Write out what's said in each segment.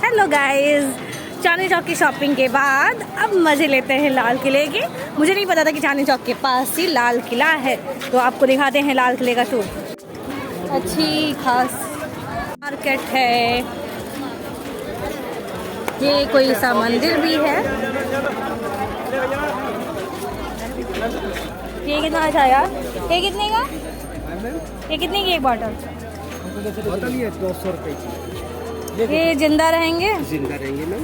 Hello guys, Chandni Chowk की shopping के बाद अब मज़े लेते हैं लाल किले के। मुझे नहीं पता था कि चांदनी चौक के पास ही लाल किला है, तो आपको दिखाते हैं लाल किले का टूर। अच्छी खास मार्केट है, ये कोई सा मंदिर भी है। ये कितना अच्छा यार, ये कितने का? ये कितने की एक बॉटल? बोतल ही है 200 रुपये की। ये जिंदा रहेंगे? जिंदा रहेंगे मैम।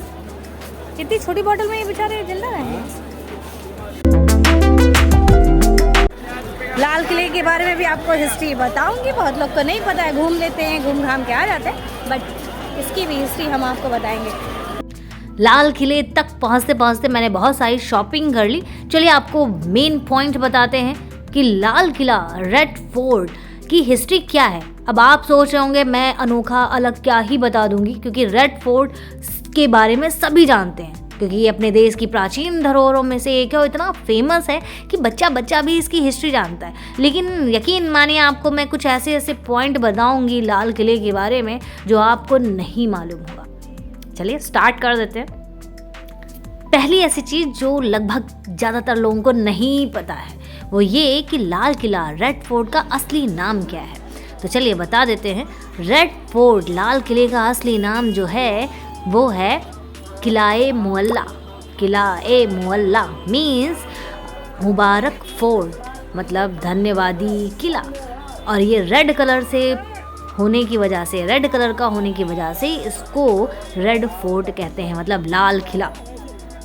इतनी छोटी बोतल में ये बेचारे जिंदा रहेंगे। लाल किले के बारे में भी आपको हिस्ट्री बताऊंगी, बहुत लोग को नहीं पता है, घूम लेते हैं, घूम घाम के आ जाते हैं, बट इसकी भी हिस्ट्री हम आपको बताएंगे। लाल किले तक पहुंचते पहुंचते मैंने बहुत सारी शॉपिंग कर ली। चलिए आपको मेन पॉइंट बताते हैं कि लाल किला रेड फोर्ट की हिस्ट्री क्या है। अब आप सोच रहे होंगे मैं अनोखा अलग क्या ही बता दूंगी, क्योंकि रेड फोर्ट के बारे में सभी जानते हैं, क्योंकि ये अपने देश की प्राचीन धरोहरों में से एक है और इतना फेमस है कि बच्चा बच्चा भी इसकी हिस्ट्री जानता है। लेकिन यकीन मानिए आपको मैं कुछ ऐसे ऐसे पॉइंट बताऊंगी लाल किले के बारे में जो आपको नहीं मालूम होगा। चलिए स्टार्ट कर देते हैं। पहली ऐसी चीज़ जो लगभग ज़्यादातर लोगों को नहीं पता है वो ये कि लाल किला रेड फोर्ट का असली नाम क्या है। तो चलिए बता देते हैं। रेड फोर्ट लाल किले का असली नाम जो है वो है किलाए मुअल्ला। किलाए मुअल्ला मीन्स मुबारक फोर्ट, मतलब धन्यवादी किला। और ये रेड कलर से होने की वजह से, रेड कलर का होने की वजह से इसको रेड फोर्ट कहते हैं, मतलब लाल किला।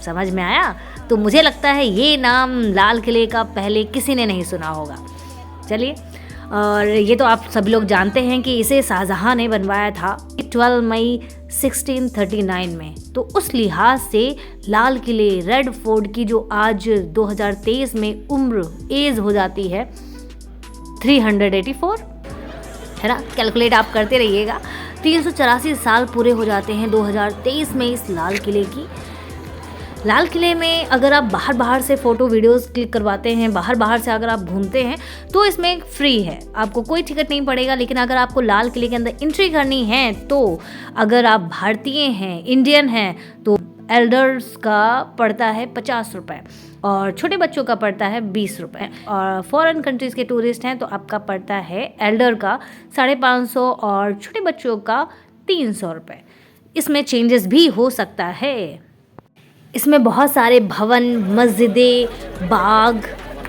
समझ में आया? तो मुझे लगता है ये नाम लाल किले का पहले किसी ने नहीं सुना होगा। चलिए, और ये तो आप सभी लोग जानते हैं कि इसे शाहजहां ने बनवाया था 12 मई 1639 में। तो उस लिहाज से लाल किले रेड फोर्ट की जो आज 2023 में उम्र एज हो जाती है 384, है ना? कैलकुलेट आप करते रहिएगा। 384 साल पूरे हो जाते हैं 2023 में इस लाल किले की। लाल किले में अगर आप बाहर से फ़ोटो वीडियोस क्लिक करवाते हैं, बाहर से अगर आप घूमते हैं तो इसमें फ्री है, आपको कोई टिकट नहीं पड़ेगा। लेकिन अगर आपको लाल किले के अंदर एंट्री करनी है तो अगर आप भारतीय हैं, इंडियन हैं, तो एल्डर्स का पड़ता है 50 रुपये और छोटे बच्चों का पड़ता है 20 रुपये। और फॉरेन कंट्रीज़ के टूरिस्ट हैं तो आपका पड़ता है एल्डर का 550 और छोटे बच्चों का 300 रुपये। इसमें चेंजेस भी हो सकता है। इसमें बहुत सारे भवन, मस्जिदें, बाग,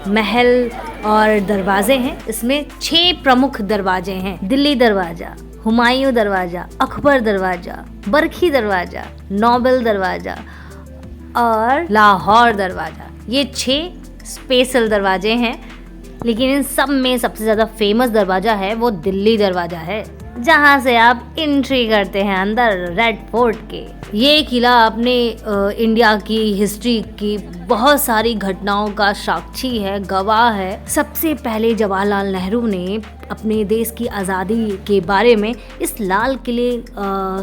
महल और दरवाजे हैं। इसमें 6 प्रमुख दरवाजे हैं। दिल्ली दरवाज़ा, हुमायूं दरवाज़ा, अकबर दरवाज़ा, बरखी दरवाज़ा, नोबल दरवाज़ा और लाहौर दरवाज़ा। ये 6 स्पेशल दरवाजे हैं। लेकिन इन सब में सबसे ज़्यादा फेमस दरवाज़ा है वो दिल्ली दरवाज़ा है, जहाँ से आप एंट्री करते हैं अंदर रेड फोर्ट के। ये किला अपने इंडिया की हिस्ट्री की बहुत सारी घटनाओं का साक्षी है, गवाह है। सबसे पहले जवाहरलाल नेहरू ने अपने देश की आज़ादी के बारे में इस लाल किले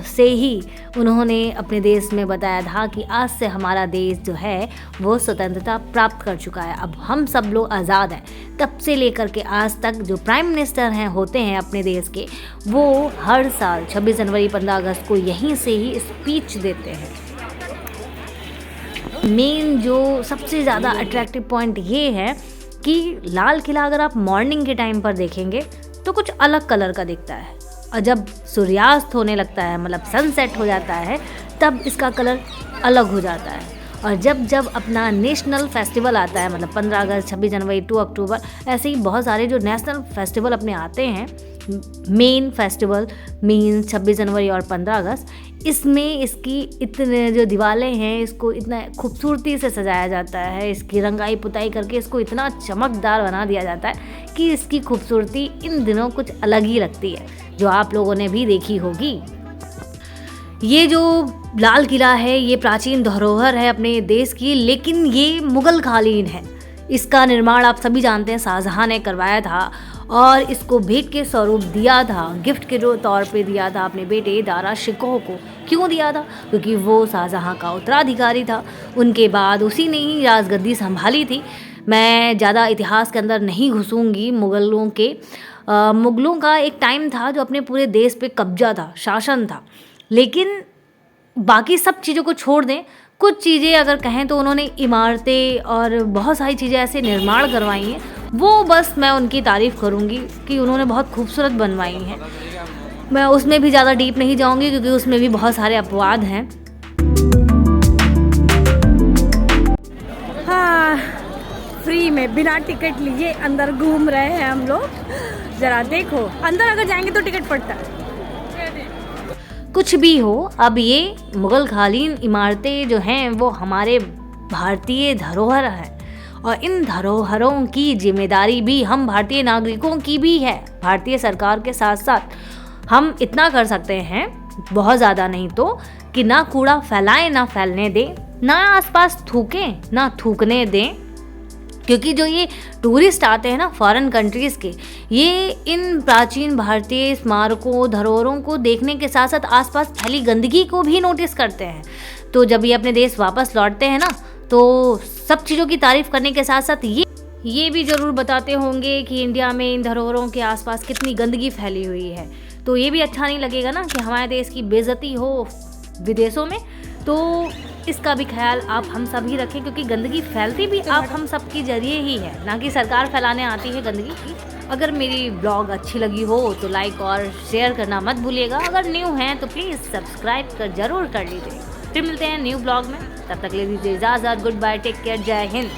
से ही उन्होंने अपने देश में बताया था कि आज से हमारा देश जो है वो स्वतंत्रता प्राप्त कर चुका है, अब हम सब लोग आज़ाद हैं। तब से लेकर के आज तक जो प्राइम मिनिस्टर हैं होते हैं अपने देश के, वो हर साल 26 जनवरी 15 अगस्त को यहीं से ही स्पीच देते हैं। मेन जो सबसे ज़्यादा अट्रैक्टिव पॉइंट ये है कि लाल किला अगर आप मॉर्निंग के टाइम पर देखेंगे तो कुछ अलग कलर का दिखता है, और जब सूर्यास्त होने लगता है, मतलब सनसेट हो जाता है, तब इसका कलर अलग हो जाता है। और जब अपना नेशनल फेस्टिवल आता है, मतलब 15 अगस्त, 26 जनवरी, 2 अक्टूबर, ऐसे ही बहुत सारे जो नेशनल फेस्टिवल अपने आते हैं, मेन फेस्टिवल मीन्स 26 जनवरी और 15 अगस्त, इसमें इसकी इतने जो दीवारें हैं इसको इतना खूबसूरती से सजाया जाता है, इसकी रंगाई पुताई करके इसको इतना चमकदार बना दिया जाता है कि इसकी खूबसूरती इन दिनों कुछ अलग ही लगती है, जो आप लोगों ने भी देखी होगी। ये जो लाल किला है ये प्राचीन धरोहर है अपने देश की, लेकिन ये मुगल कालीन है। इसका निर्माण आप सभी जानते हैं शाहजहां ने करवाया था और इसको भेंट के स्वरूप दिया था, गिफ्ट के जो तौर पे दिया था अपने बेटे दारा शिकोह को। क्यों दिया था? क्योंकि वो शाहजहां का उत्तराधिकारी था। उनके बाद उसी ने ही राजगद्दी संभाली थी। मैं ज़्यादा इतिहास के अंदर नहीं घुसूंगी। मुगलों का एक टाइम था जो अपने पूरे देश पे कब्जा था, शासन था, लेकिन बाकी सब चीज़ों को छोड़ दें, कुछ चीज़ें अगर कहें तो उन्होंने इमारतें और बहुत सारी चीज़ें ऐसे निर्माण करवाई हैं, वो बस मैं उनकी तारीफ़ करूँगी कि उन्होंने बहुत खूबसूरत बनवाई हैं। मैं उसमें भी ज़्यादा डीप नहीं जाऊँगी क्योंकि उसमें भी बहुत सारे अपवाद हैं। हाँ, फ्री में बिना टिकट लिए अंदर घूम रहे हैं हम लोग। ज़रा देखो, अंदर अगर जाएंगे तो टिकट पड़ता है। कुछ भी हो, अब ये मुग़ल कालीन इमारतें जो हैं वो हमारे भारतीय धरोहर हैं और इन धरोहरों की जिम्मेदारी भी हम भारतीय नागरिकों की भी है। भारतीय सरकार के साथ साथ हम इतना कर सकते हैं, बहुत ज़्यादा नहीं तो, कि ना कूड़ा फैलाएं ना फैलने दें, ना आसपास थूकें ना थूकने दें, क्योंकि जो ये टूरिस्ट आते हैं ना फॉरेन कंट्रीज़ के, ये इन प्राचीन भारतीय स्मारकों धरोहरों को देखने के साथ साथ आसपास फैली गंदगी को भी नोटिस करते हैं। तो जब ये अपने देश वापस लौटते हैं ना, तो सब चीज़ों की तारीफ़ करने के साथ साथ ये भी ज़रूर बताते होंगे कि इंडिया में इन धरोहरों के आसपास कितनी गंदगी फैली हुई है। तो ये भी अच्छा नहीं लगेगा ना कि हमारे देश की बेइज्जती हो विदेशों में। तो इसका भी ख्याल आप हम सब ही रखें, क्योंकि गंदगी फैलती भी आप हम सब के जरिए ही है, ना कि सरकार फैलाने आती है गंदगी की। अगर मेरी ब्लॉग अच्छी लगी हो तो लाइक और शेयर करना मत भूलिएगा। अगर न्यू हैं तो प्लीज़ सब्सक्राइब ज़रूर कर लीजिए। फिर मिलते हैं न्यू ब्लॉग में, तब तक ले दीजिए इजाज़त। गुड बाय, टेक केयर, जय हिंद।